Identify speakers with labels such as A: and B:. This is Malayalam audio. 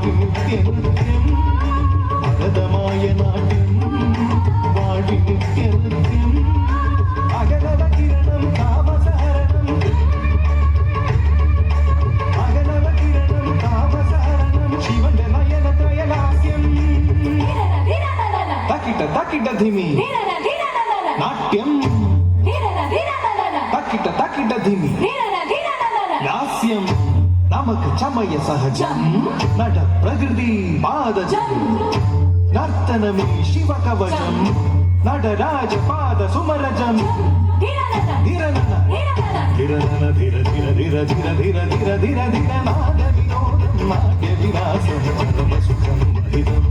A: നിത്യനൃത്യം അഗതമായ നാട്യം വാഴി നിത്യനൃത്യം അകലവ കിരണം താപസഹരണം അകലവ കിരണം താപസഹരണം ശിവന്റെ നയന ത്രയലാസ്യം തക്കിട്ട തക്കിട്ട ധിമി നാട്യം തക്കിട്ട തക്കിട്ട ധിമി ലാസ്യം നമുക്ക് ചമയ സഹജം നട പ്രകൃതി പാദജം നർത്തനമേ ശിവകവചം നടരാജ പാദ സുമരജം ധിരനന ധിരനന ധിര ധിര ധിര ധിര ധിര ധിര ധിര ധിര നാദ വിനോദം നാട്യ വിലാസം ചരമ സുഖം മഹിതം